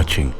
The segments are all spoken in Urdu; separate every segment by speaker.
Speaker 1: watching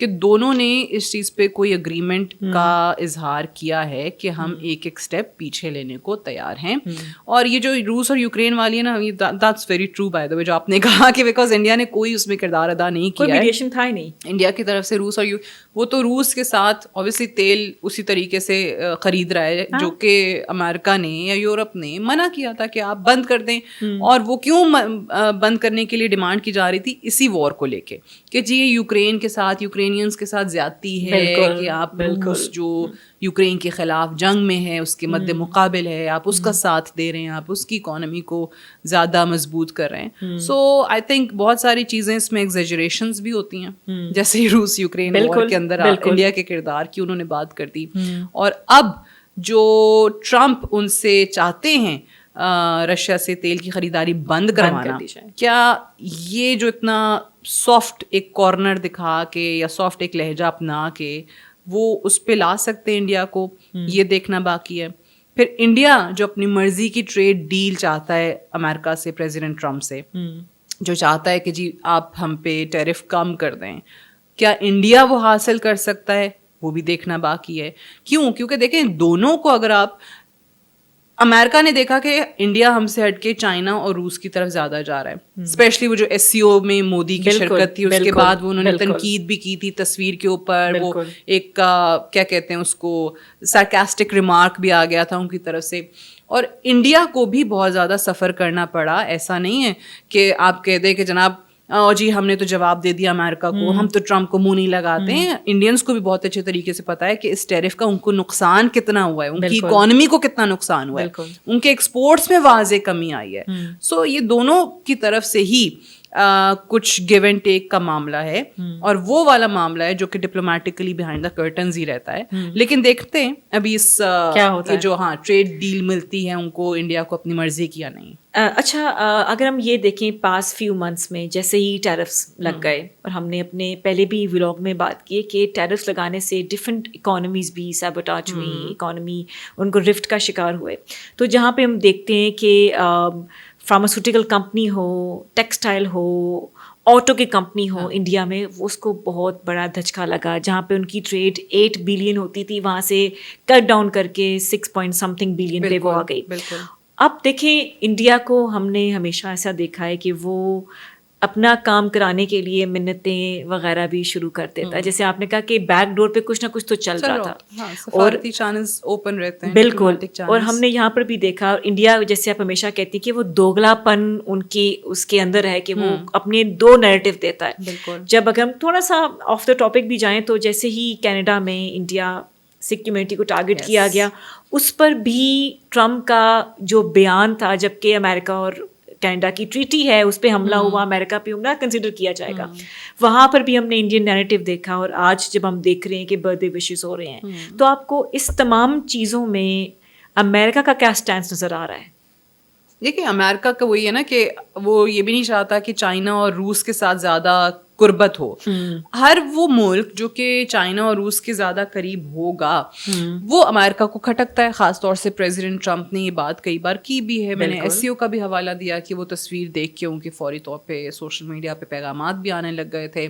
Speaker 2: کہ دونوں نے اس چیز پہ کوئی اگریمنٹ کا اظہار کیا ہے کہ ہم ایک ایک اسٹیپ پیچھے لینے کو تیار ہیں. اور یہ جو روس اور یوکرین والی ہے نا, that's very true by the way جو آپ نے کہا, کہ بیکاز انڈیا نے کوئی اس میں کردار ادا نہیں کیا ہے,
Speaker 3: میڈیشن تھا ہی نہیں
Speaker 2: انڈیا کی طرف سے. روس اور وہ تو روس کے ساتھ اوبیسلی تیل اسی طریقے سے خرید رہا ہے جو کہ امریکہ نے یا یورپ نے منع کیا تھا کہ آپ بند کر دیں. اور وہ کیوں بند کرنے کے لیے ڈیمانڈ کی جا رہی تھی, اسی وار کو لے کے کہ جی یہ یوکرین کے ساتھ, یوکرینینز کے ساتھ زیادتی ہے کہ آپ روس جو یوکرین کے خلاف جنگ میں ہے اس کے مد مقابل ہے, آپ اس کا ساتھ دے رہے ہیں, آپ اس کی اکانومی کو زیادہ مضبوط کر رہے ہیں. سو آئی تھنک بہت ساری چیزیں اس میں ایگزیجریشنز بھی ہوتی ہیں, جیسے روس یوکرین وار کے اندر انڈیا کے کردار کی انہوں نے بات کر دی. اور اب جو ٹرمپ ان سے چاہتے ہیں رشیا سے تیل کی خریداری بند کروانا, کیا یہ جو اتنا سافٹ ایک کارنر دکھا کے یا سافٹ ایک لہجہ اپنا کے وہ اس پہ لا سکتے ہیں انڈیا کو, یہ دیکھنا باقی ہے. پھر انڈیا جو اپنی مرضی کی ٹریڈ ڈیل چاہتا ہے امریکہ سے, پریزیڈنٹ ٹرمپ سے جو چاہتا ہے کہ جی آپ ہم پہ ٹیرف کم کر دیں, کیا انڈیا وہ حاصل کر سکتا ہے, وہ بھی دیکھنا باقی ہے. کیوں؟ کیونکہ دیکھیں دونوں کو اگر آپ, امریکہ نے دیکھا کہ انڈیا ہم سے ہٹ کے چائنا اور روس کی طرف زیادہ جا رہا ہے, اسپیشلی وہ جو ایس سی او میں مودی کی شرکت تھی, اس کے بعد وہ انہوں نے تنقید بھی کی تھی تصویر کے اوپر, وہ ایک کیا کہتے ہیں اس کو سارکاسٹک ریمارک بھی آ گیا تھا ان کی طرف سے. اور انڈیا کو بھی بہت زیادہ سفر کرنا پڑا. ایسا نہیں ہے کہ آپ کہہ دیں کہ جناب جی ہم نے تو جواب دے دیا امریکہ کو, ہم تو ٹرمپ کو منہ نہیں لگاتے ہیں. انڈینس کو بھی بہت اچھے طریقے سے پتا ہے کہ اس ٹیرف کا ان کو نقصان کتنا ہوا ہے, ان کی اکانومی کو کتنا نقصان ہوا ہے, ان کے ایکسپورٹس میں واضح کمی آئی ہے. سو یہ دونوں کی طرف سے ہی کچھ گیو اینڈ ٹیک کا معاملہ ہے, اور وہ والا معاملہ ہے جو کہ ڈپلومیٹکلی بیہائنڈ دا کرٹنز ہی رہتا ہے. لیکن دیکھتے ہیں ابھی اس جو ٹریڈ ڈیل ملتی ہے ان کو انڈیا کو اپنی مرضی کی یا نہیں.
Speaker 3: اچھا, اگر ہم یہ دیکھیں پاس فیو منتھس میں جیسے ہی ٹیرفس لگ گئے, اور ہم نے اپنے پہلے بھی ولاگ میں بات کی کہ ٹیرفس لگانے سے ڈفرینٹ اکانومیز بھی سیبوٹاج ہوئی, اکانومی ان کو رفٹ کا شکار ہوئے. تو جہاں پہ ہم دیکھتے ہیں کہ فارماسیوٹیکل کمپنی ہو, ٹیکسٹائل ہو, آٹو کی کمپنی ہو انڈیا میں, وہ اس کو بہت بڑا دھچکا لگا. جہاں پہ ان کی ٹریڈ 8 بلین ہوتی تھی وہاں سے کٹ ڈاؤن کر کے 6 بلین پہ وہ آ گئی. اب دیکھیں انڈیا کو ہم نے ہمیشہ ایسا دیکھا ہے کہ وہ اپنا کام کرانے کے لیے منتیں وغیرہ بھی شروع کر دیتا ہے. جیسے آپ نے کہا کہ بیک ڈور پہ کچھ نہ کچھ تو چل رہا تھا,
Speaker 2: اور چینلز اوپن رہتے ہیں.
Speaker 3: بالکل. اور ہم نے یہاں پر بھی دیکھا انڈیا, جیسے آپ ہمیشہ کہتی کہ وہ دوگلا پن ان کی اس کے اندر ہے کہ وہ اپنے دو نیریٹو دیتا ہے. جب اگر ہم تھوڑا سا آف دا ٹاپک بھی جائیں تو جیسے ہی کینیڈا میں انڈیا سکھ کمیونٹی کو ٹارگٹ کیا گیا, اس پر بھی ٹرمپ کا جو بیان تھا, جبکہ امریکہ اور کینیڈا کی ٹریٹی ہے اس پہ حملہ ہوا, امریکہ پہ حملہ کنسیڈر کیا جائے گا, وہاں پر بھی ہم نے انڈین نیریٹو دیکھا. اور آج جب ہم دیکھ رہے ہیں کہ برتھ ڈے وشز ہو رہے ہیں, تو آپ کو اس تمام چیزوں میں امریکہ کا کیا سٹینس نظر آ رہا ہے؟
Speaker 2: دیکھیے امریکہ کا وہی ہے نا کہ وہ یہ بھی نہیں چاہتا کہ چائنا اور روس کے ساتھ زیادہ قربت ہو. ہر وہ ملک جو کہ چائنا اور روس کے زیادہ قریب ہوگا وہ امریکہ کو کھٹکتا ہے. خاص طور سے پریزیڈنٹ ٹرمپ نے یہ بات کئی بار کی بھی ہے. میں نے ایس سی او کا بھی حوالہ دیا کہ وہ تصویر دیکھ کے ان کے فوری طور پہ سوشل میڈیا پہ پیغامات بھی آنے لگ گئے تھے.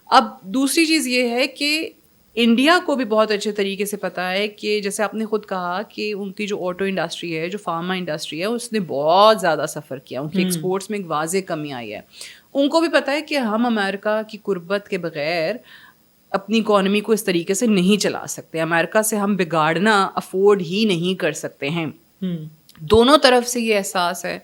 Speaker 2: اب دوسری چیز یہ ہے کہ انڈیا کو بھی بہت اچھے طریقے سے پتا ہے کہ جیسے آپ نے خود کہا کہ ان کی جو آٹو انڈسٹری ہے, جو فارما انڈسٹری ہے, اس نے بہت زیادہ سفر کیا, ان کی ایکسپورٹس میں ایک واضح کمی آئی ہے. ان کو بھی پتا ہے کہ ہم امریکہ کی قربت کے بغیر اپنی اکانومی کو اس طریقے سے نہیں چلا سکتے, امریکہ سے ہم بگاڑنا افورڈ ہی نہیں کر سکتے ہیں. دونوں طرف سے یہ احساس ہے,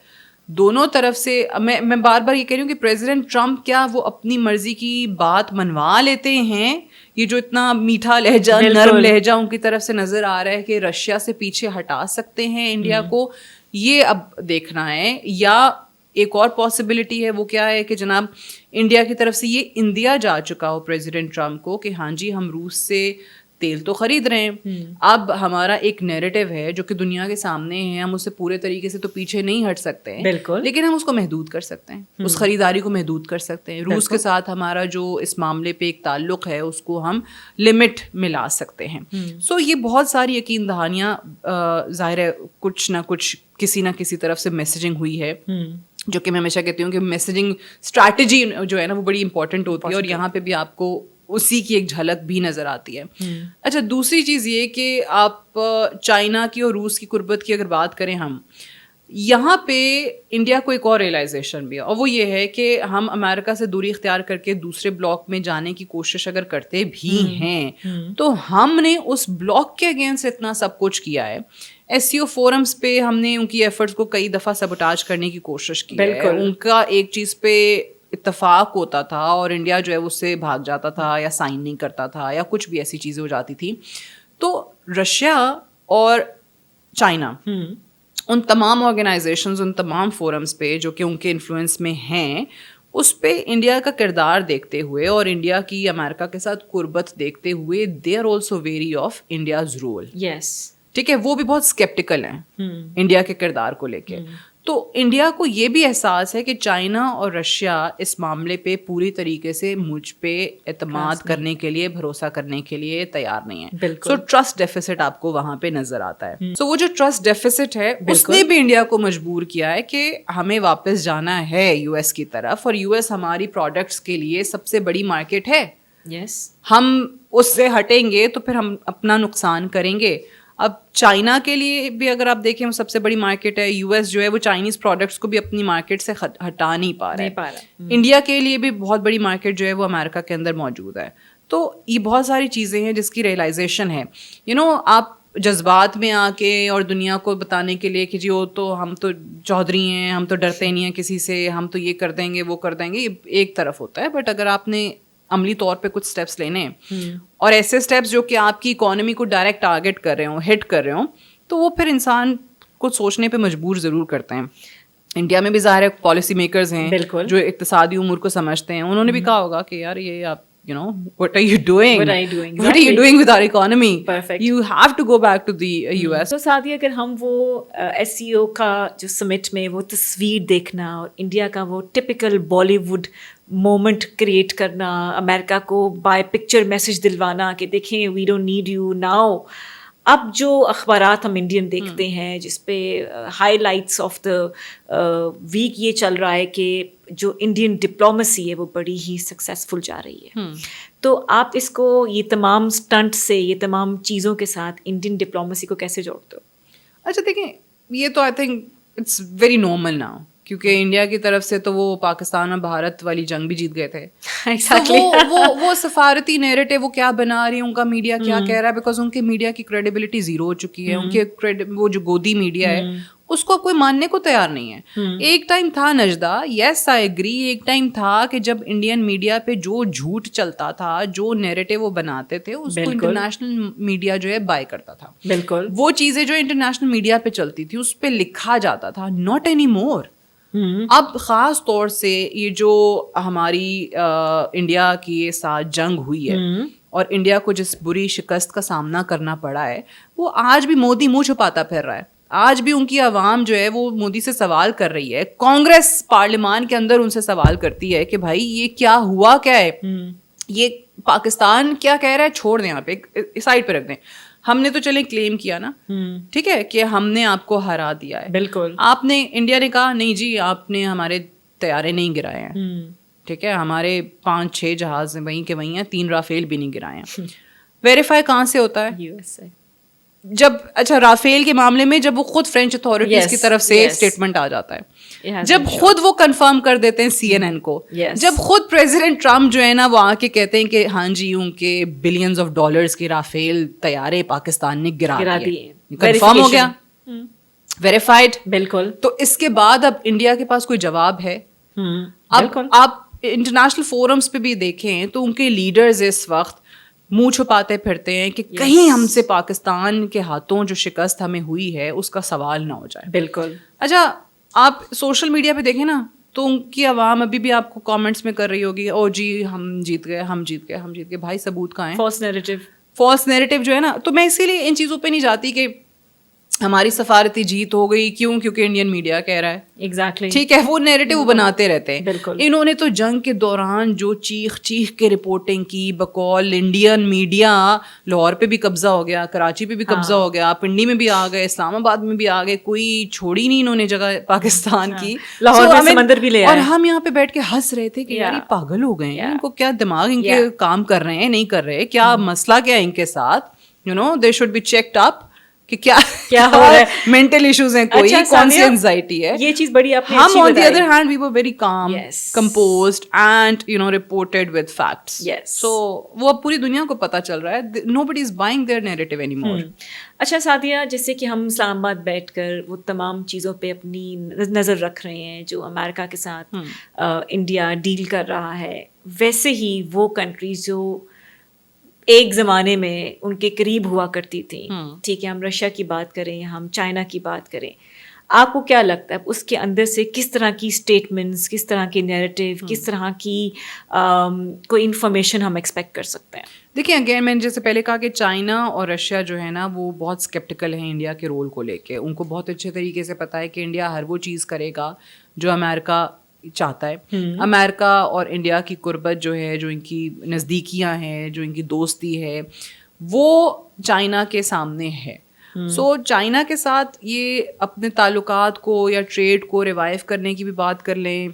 Speaker 2: دونوں طرف سے. میں بار بار یہ کہہ رہی ہوں کہ پریزیڈنٹ ٹرمپ کیا وہ اپنی مرضی کی بات منوا لیتے ہیں؟ یہ جو اتنا میٹھا لہجہ, نرم لہجہ ان کی طرف سے نظر آ رہا ہے کہ رشیا سے پیچھے ہٹا سکتے ہیں انڈیا کو, یہ اب دیکھنا ہے. یا ایک اور پاسبلٹی ہے, وہ کیا ہے کہ جناب انڈیا کی طرف سے یہ اندیا جا چکا ہو پریزیڈنٹ ٹرمپ کو کہ ہاں جی ہم روس سے تیل تو خرید رہے ہیں, اب ہمارا ایک نیریٹو ہے جو کہ دنیا کے سامنے ہے, ہم اسے پورے طریقے سے تو پیچھے نہیں ہٹ سکتے ہیں, لیکن ہم اس کو محدود کر سکتے ہیں, اس خریداری کو محدود کر سکتے ہیں. روس کے ساتھ ہمارا جو اس معاملے پہ ایک تعلق ہے اس کو ہم لمٹ میں لا سکتے ہیں. سو یہ بہت ساری یقین دہانیاں, ظاہر ہے کچھ نہ کچھ کسی نہ کسی طرف سے میسیجنگ ہوئی ہے, جو کہ میں ہمیشہ کہتی ہوں کہ میسیجنگ اسٹریٹجی جو ہے نا وہ بڑی امپورٹنٹ ہوتی ہے. اور یہاں پہ بھی آپ کو اسی کی ایک جھلک بھی نظر آتی ہے. اچھا دوسری چیز یہ کہ آپ چائنا کی اور روس کی قربت کی اگر بات کریں ہم, یہاں پہ انڈیا کو ایک اور ریئلائزیشن بھی ہے, اور وہ یہ ہے کہ ہم امریکہ سے دوری اختیار کر کے دوسرے بلاک میں جانے کی کوشش اگر کرتے بھی ہیں تو ہم نے اس بلاک کے اگینسٹ اتنا سب کچھ کیا ہے. ایس سی او فورمز پہ ہم نے ان کی ایفرٹس کو کئی دفعہ سبوٹاج کرنے کی کوشش کی ہے. ان کا ایک چیز پہ اتفاق ہوتا تھا اور انڈیا جو ہے اس سے بھاگ جاتا تھا یا سائن نہیں کرتا تھا یا کچھ بھی ایسی چیزیں ہو جاتی تھی. تو رشیا اور چائنا ان تمام آرگنائزیشنز, ان تمام فورمز پہ جو کہ ان کے انفلوئنس میں ہیں, اس پہ انڈیا کا کردار دیکھتے ہوئے اور انڈیا کی امریکہ کے ساتھ قربت دیکھتے ہوئے they are also very of India's role.
Speaker 3: Yes
Speaker 2: ٹھیک ہے, وہ بھی بہت اسکیپٹیکل ہیں انڈیا کے کردار کو لے کے. تو انڈیا کو یہ بھی احساس ہے کہ چائنا اور رشیا اس معاملے پہ پوری طریقے سے مجھ پہ اعتماد کرنے کے لیے, بھروسہ کرنے کے لیے تیار نہیں ہے. سو ٹرسٹ ڈیفیسٹ آپ کو وہاں پہ نظر آتا ہے. سو وہ جو ٹرسٹ ڈیفیسٹ ہے اس نے بھی انڈیا کو مجبور کیا ہے کہ ہمیں واپس جانا ہے یو ایس کی طرف, اور یو ایس ہماری پروڈکٹس کے لیے سب سے بڑی مارکیٹ ہے. ہم اس سے ہٹیں گے تو پھر ہم اپنا نقصان کریں گے. اب چائنا کے لیے بھی اگر آپ دیکھیں وہ سب سے بڑی مارکیٹ ہے. یو ایس جو ہے وہ چائنیز پروڈکٹس کو بھی اپنی مارکیٹ سے ہٹا نہیں پا رہا ہے. انڈیا کے لیے بھی بہت بڑی مارکیٹ جو ہے وہ امریکہ کے اندر موجود ہے. تو یہ بہت ساری چیزیں ہیں جس کی ریئلائزیشن ہے. آپ جذبات میں آ کے اور دنیا کو بتانے کے لیے کہ جی وہ تو ہم تو چودھری ہیں, ہم تو ڈرتے نہیں ہیں کسی سے, ہم تو یہ کر دیں گے وہ کر دیں گے, یہ ایک طرف ہوتا ہے. بٹ اگر آپ نے عملی طور پہ کچھ اسٹیپس لینے اور ایسے اسٹیپس جو کہ آپ کی اکانومی کو ڈائریکٹ ٹارگیٹ کر رہے ہوں, ہٹ کر رہے ہوں, تو وہ پھر انسان کو سوچنے پہ مجبور ضرور کرتے ہیں. انڈیا میں بھی ظاہر ہے پالیسی میکرز ہیں جو اقتصادی امور کو سمجھتے ہیں. انہوں نے بھی کہا ہوگا کہ یار یہ آپ what are you doing? What are you doing with our economy?
Speaker 3: Perfect.
Speaker 2: You have to go back to the US.
Speaker 3: تو ساتھ ہی اگر ہم وہ ایس سی او کا جو سمٹ میں وہ تصویر دیکھنا اور انڈیا کا وہ typical Bollywood moment create کرنا, امریکہ کو بائی پکچر میسج دلوانا کہ دیکھیں we don't need you now. اب جو اخبارات ہم انڈین دیکھتے ہیں جس پہ highlights of the week یہ چل رہا ہے کہ جو انڈین ڈپلومسی ہے وہ بڑی ہی سکسیزفل جا رہی ہے. تو آپ اس کو یہ تمام اسٹنٹ سے, یہ تمام چیزوں کے ساتھ انڈین ڈپلومسی کو کیسے جوڑتے ہو؟
Speaker 2: اچھا دیکھیں, یہ تو I think it's very normal now, کیونکہ انڈیا کی طرف سے تو وہ پاکستان اور بھارت والی جنگ بھی جیت گئے تھے. وہ سفارتی نیریٹو وہ کیا بنا رہی ہے, ان کا میڈیا کیا کہہ رہا ہے, بیکاز ان کے میڈیا کی کریڈیبلٹی زیرو ہو چکی ہے. ان کے وہ جو گودی میڈیا ہے اس کو کوئی ماننے کو تیار نہیں ہے. ایک ٹائم تھا نجدہ, یس آئی ایگری, ایک ٹائم تھا کہ جب انڈین میڈیا پہ جو جھوٹ چلتا تھا, جو نیریٹو وہ بناتے تھے, اس کو انٹرنیشنل میڈیا جو ہے بائی کرتا تھا.
Speaker 3: بالکل
Speaker 2: وہ چیزیں جو انٹرنیشنل میڈیا پہ چلتی تھی اس پہ لکھا جاتا تھا. Not any more. اب خاص طور سے یہ جو ہماری انڈیا کے ساتھ جنگ ہوئی ہے اور انڈیا کو جس بری شکست کا سامنا کرنا پڑا ہے, وہ آج بھی مودی منہ چھپاتا پھر رہا ہے. آج بھی ان کی عوام جو ہے وہ مودی سے سوال کر رہی ہے. کانگریس پارلیمان کے اندر ان سے سوال کرتی ہے کہ بھائی یہ کیا ہوا, کیا ہے یہ, پاکستان کیا کہہ رہا ہے, چھوڑ دیں, یہاں پہ سائڈ پہ رکھ دیں. ہم نے تو چلیں کلیم کیا نا, ٹھیک ہے, کہ ہم نے آپ کو ہرا دیا ہے.
Speaker 3: بالکل.
Speaker 2: آپ نے, انڈیا نے کہا نہیں جی آپ نے ہمارے طیارے نہیں گرائے ہیں, ٹھیک ہے, ہمارے 5-6 جہاز وہیں کے وہیں ہیں, 3 رافیل بھی نہیں گرائے ہیں. ویریفائی کہاں سے ہوتا ہے؟
Speaker 3: U S A.
Speaker 2: جب اچھا رافیل کے معاملے میں جب وہ خود فرینچ اتھارٹیز کی طرف سے اسٹیٹمنٹ آ جاتا ہے, جب خود وہ کنفرم کر دیتے ہیں سی این این کو, جب خود پریزیڈنٹ ٹرمپ جو ہے نا وہ آ کے کہتے ہیں کہ ہاں جی ان کے بلینز آف ڈالرز کے رافیل طیارے پاکستان نے گرا دیے, کنفرم ہو گیا, ویریفائڈ.
Speaker 3: بالکل.
Speaker 2: تو اس کے بعد اب انڈیا کے پاس کوئی جواب ہے؟ اب آپ انٹرنیشنل فورمز پہ بھی دیکھیں تو ان کے لیڈرز اس وقت منہ چھپاتے پھرتے ہیں کہ کہیں ہم سے پاکستان کے ہاتھوں جو شکست ہمیں ہوئی ہے اس کا سوال نہ ہو جائے.
Speaker 3: بالکل.
Speaker 2: اچھا آپ سوشل میڈیا پہ دیکھیں نا تو ان کی عوام ابھی بھی آپ کو کامنٹس میں کر رہی ہوگی, او جی ہم جیت گئے, ہم جیت گئے, ہم جیت گئے. بھائی ثبوت کہاں ہیں؟
Speaker 3: فالس نیریٹو
Speaker 2: جو ہے نا. تو میں اسی لیے ان چیزوں پہ نہیں جاتی کہ ہماری سفارتی جیت ہو گئی. کیوں؟ کیونکہ انڈین میڈیا کہہ رہا ہے.
Speaker 3: ایگزیکٹلی
Speaker 2: ٹھیک ہے, وہ نیریٹو بناتے رہتے ہیں.
Speaker 3: بالکل.
Speaker 2: انہوں نے تو جنگ کے دوران جو چیخ چیخ کے رپورٹنگ کی بقول انڈین میڈیا, لاہور پہ بھی قبضہ ہو گیا, کراچی پہ بھی قبضہ ہو گیا, پنڈی میں بھی آ گئے, اسلام آباد میں بھی آ گئے, کوئی چھوڑی نہیں انہوں نے جگہ پاکستان کی,
Speaker 3: لاہور میں سمندر بھی لے آئے.
Speaker 2: اور ہم یہاں پہ بیٹھ کے ہنس رہے تھے کہ یار یہ پاگل ہو گئے ہیں, ان کو کیا دماغ ان کے کام کر رہے ہیں نہیں کر رہے, کیا مسئلہ کیا ہے ان کے ساتھ, you know they should be checked up کہ کیا ہو رہا ہے, مینٹل ایشوز ہیں, کوئی کون سی اینزائٹی ہے.
Speaker 3: یہ چیز بڑی آپ نے
Speaker 2: ہم on the other hand we were very calm, composed and you know reported with facts. So وہ اب پوری دنیا کو پتہ چل رہا ہے, nobody is buying their narrative anymore.
Speaker 3: اچھا سعدیہ, جیسے کہ ہم اسلام آباد بیٹھ کر وہ تمام چیزوں پہ اپنی نظر رکھ رہے ہیں جو امریکہ کے ساتھ انڈیا ڈیل کر رہا ہے, ویسے ہی وہ کنٹریز جو ایک زمانے میں ان کے قریب ہوا کرتی تھیں, ٹھیک ہے, ہم رشیا کی بات کریں, ہم چائنا کی بات کریں, آپ کو کیا لگتا ہے اس کے اندر سے کس طرح کی اسٹیٹمنٹس, کس طرح کے نیریٹو, کس طرح کی کوئی انفارمیشن ہم ایکسپیکٹ کر سکتے ہیں؟
Speaker 2: دیکھیں اگین میں نے جیسے پہلے کہا کہ چائنا اور رشیا جو ہے نا وہ بہت اسکیپٹیکل ہیں انڈیا کے رول کو لے کے. ان کو بہت اچھے طریقے سے پتہ ہے کہ انڈیا ہر وہ چیز کرے گا جو امریکہ چاہتا ہے. امریکہ اور انڈیا کی قربت جو ہے, جو ان کی نزدیکیاں ہیں, جو ان کی دوستی ہے, وہ چائنا کے سامنے ہے. سو چائنا کے ساتھ یہ اپنے تعلقات کو یا ٹریڈ کو ریوائیو کرنے کی بھی بات کر لیں,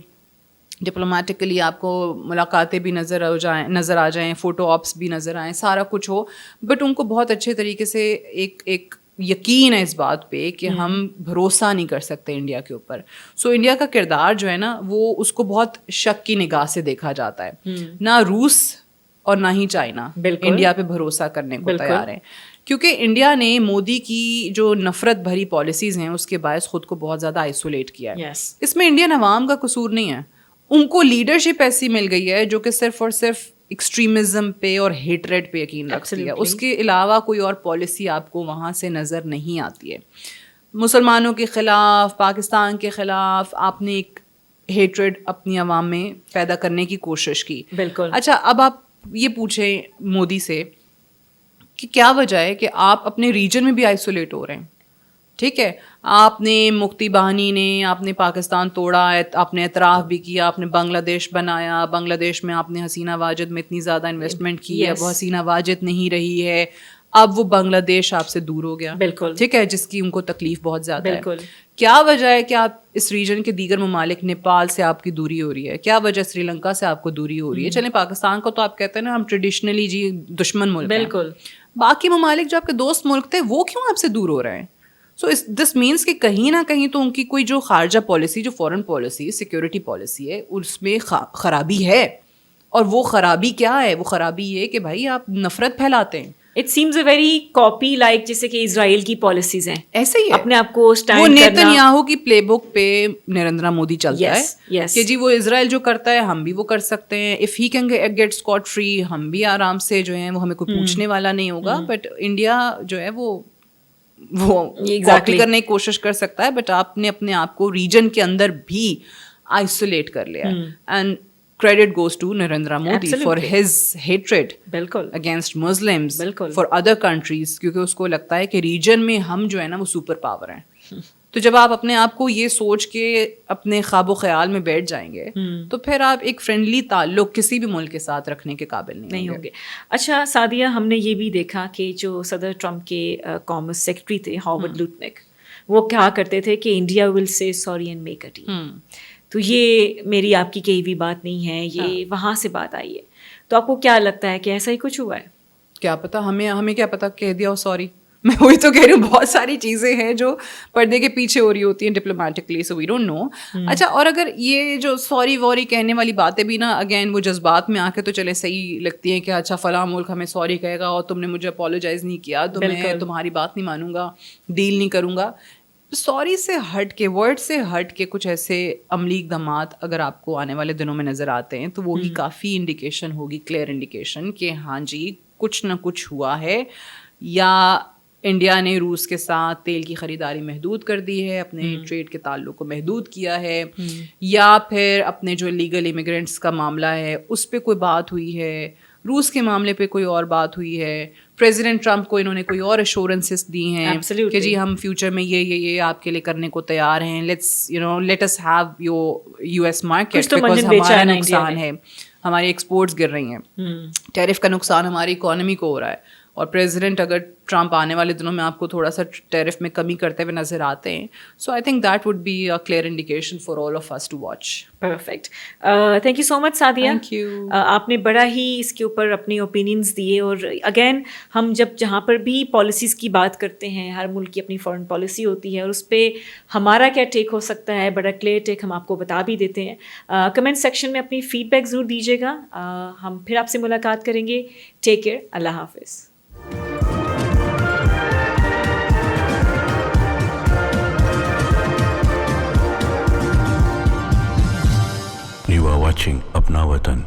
Speaker 2: ڈپلومیٹکلی آپ کو ملاقاتیں بھی نظر آ جائیں, فوٹو آپس بھی نظر آئیں, سارا کچھ ہو, بٹ ان کو بہت اچھے طریقے سے ایک یقین ہے اس بات پہ کہ ہم بھروسہ نہیں کر سکتے انڈیا کے اوپر. سو انڈیا کا کردار جو ہے نا وہ اس کو بہت شک کی نگاہ سے دیکھا جاتا ہے. نہ روس اور نہ ہی چائنا انڈیا پہ بھروسہ کرنے کو تیار ہے, کیونکہ انڈیا نے مودی کی جو نفرت بھری پالیسیز ہیں اس کے باعث خود کو بہت زیادہ آئسولیٹ کیا ہے. اس میں انڈین عوام کا قصور نہیں ہے, ان کو لیڈرشپ ایسی مل گئی ہے جو کہ صرف اور صرف ایکسٹریمزم پہ اور ہیٹریڈ پہ یقین رکھتی ہے. اس کے علاوہ کوئی اور پالیسی آپ کو وہاں سے نظر نہیں آتی ہے. مسلمانوں کے خلاف, پاکستان کے خلاف آپ نے ایک ہیٹریڈ اپنی عوام میں پیدا کرنے کی کوشش کی.
Speaker 3: بالکل.
Speaker 2: اچھا اب آپ یہ پوچھیں مودی سے کہ کیا وجہ ہے کہ آپ اپنے ریجن میں بھی آئسولیٹ ہو رہے ہیں. ٹھیک ہے, آپ نے مفتی بہانی نے آپ نے پاکستان توڑا, آپ نے اعتراف بھی کیا, آپ نے بنگلہ دیش بنایا, بنگلہ دیش میں آپ نے حسینہ واجد میں اتنی زیادہ انویسٹمنٹ کی ہے, وہ حسینہ واجد نہیں رہی ہے, اب وہ بنگلہ دیش آپ سے دور ہو گیا.
Speaker 3: بالکل.
Speaker 2: ٹھیک ہے, جس کی ان کو تکلیف بہت زیادہ ہے. کیا وجہ ہے کہ آپ اس ریجن کے دیگر ممالک, نیپال سے آپ کی دوری ہو رہی ہے, کیا وجہ سری لنکا سے آپ کو دوری ہو رہی ہے. چلیں پاکستان کو تو آپ کہتے ہیں نا ہم ٹریڈیشنلی جی دشمن ملک ہیں,
Speaker 3: بالکل,
Speaker 2: باقی ممالک جو آپ کے دوست ملک تھے وہ کیوں آپ سے دور ہو رہے ہیں. سو دس مینس کہ کہیں نہ کہیں تو ان کی کوئی جو خارجہ پالیسی, جو فورن پالیسی, سیکورٹی پالیسی ہے, اس میں خرابی ہے. اور وہ خرابی کیا ہے؟ وہ خرابی یہ کہ بھائی آپ نفرت پھیلاتے ہیں.
Speaker 3: It seems a very copy like جیسے کہ اسرائیل کی پالیسیز ہیں,
Speaker 2: ایسے ہی ہے
Speaker 3: اپنے آپ کو اسٹینڈ
Speaker 2: کرنا. وہ
Speaker 3: کرنا,
Speaker 2: نیتنیاہو کی پلے بک پہ نریندر مودی چلتا ہے کہ جی وہ اسرائیل جو کرتا ہے ہم بھی وہ کر سکتے ہیں. If he can get scot free, ہم بھی آرام سے جو ہے وہ ہمیں کوئی پوچھنے والا نہیں ہوگا. بٹ انڈیا جو ہے وہ کاپی کرنے کی کوشش کر سکتا ہے, بٹ آپ نے اپنے آپ کو ریجن کے اندر بھی آئسولیٹ کر لیا. And credit goes to Narendra Modi for his hatred against Muslims, for other countries, کیونکہ اس کو لگتا ہے کہ ریجن میں ہم جو ہے نا وہ سپر پاور ہیں. تو جب آپ اپنے آپ کو یہ سوچ کے اپنے خواب و خیال میں بیٹھ جائیں گے تو پھر آپ ایک فرینڈلی تعلق کسی بھی ملک کے ساتھ رکھنے کے قابل نہیں ہوں گے.
Speaker 3: اچھا سعدیہ, ہم نے یہ بھی دیکھا کہ جو صدر ٹرمپ کے کامرس سیکرٹری تھے ہاورڈ لوٹنک, وہ کہا کرتے تھے کہ India will say sorry and make a deal. تو یہ میری آپ کی کہی ہوئی بات نہیں ہے, یہ وہاں سے بات آئی ہے. تو آپ کو کیا لگتا ہے کہ ایسا ہی کچھ ہوا ہے؟
Speaker 2: کیا پتا, ہمیں کیا پتا, کہہ دیا ہو سوری. میں وہی تو کہہ رہی ہوں, بہت ساری چیزیں ہیں جو پردے کے پیچھے ہو رہی ہوتی ہیں diplomatically, so we don't know. اچھا, اور اگر یہ جو سوری ووری کہنے والی باتیں بھی نا اگین وہ جذبات میں آ کے تو چلے صحیح لگتی ہیں کہ اچھا فلاں ملک ہمیں سوری کہے گا اور تم نے مجھے اپولوجائز نہیں کیا تو میں تمہاری بات نہیں مانوں گا, ڈیل نہیں کروں گا. سوری سے ہٹ کے, ورڈ سے ہٹ کے کچھ ایسے عملی اقدامات اگر آپ کو آنے والے دنوں میں نظر آتے ہیں تو وہی کافی انڈیکیشن ہوگی, کلیئر انڈیکیشن کہ ہاں جی کچھ نہ کچھ ہوا ہے, یا انڈیا نے روس کے ساتھ تیل کی خریداری محدود کر دی ہے, اپنے ٹریڈ کے تعلق کو محدود کیا ہے, یا پھر اپنے جو لیگل امیگرینٹس کا معاملہ ہے اس پہ کوئی بات ہوئی ہے, روس کے معاملے پہ کوئی اور بات ہوئی ہے, پریزیڈنٹ ٹرمپ کو انہوں نے کوئی اور ایشورنسز دی ہیں کہ جی ہم فیوچر میں یہ آپ کے لیے کرنے کو تیار ہیں, let us have US market, because ہمارا نقصان ہے, ہماری ایکسپورٹس گر رہی ہیں, ٹیرف کا نقصان ہماری اکانومی کو ہو رہا ہے. اور پریزیڈنٹ اگر ٹرمپ آنے والے دنوں میں آپ کو تھوڑا سا ٹیرف میں کمی کرتے ہوئے نظر آتے ہیں, so I think that would be a clear indication for all of us to watch.
Speaker 3: Perfect, thank you so much Sadia. آپ نے بڑا ہی اس کے اوپر اپنے اوپینینس دیے, اور اگین ہم جہاں پر بھی پالیسیز کی بات کرتے ہیں, ہر ملک کی اپنی فارن پالیسی ہوتی ہے اور اس پہ ہمارا کیا ٹیک ہو سکتا ہے, بڑا کلیئر ٹیک ہم آپ کو بتا بھی دیتے ہیں. کمنٹ سیکشن میں اپنی فیڈ بیک ضرور دیجیے گا. ہم پھر آپ سے ملاقات کریں گے. ٹیک کیئر, اللہ حافظ.
Speaker 1: You are watching Apna Watan.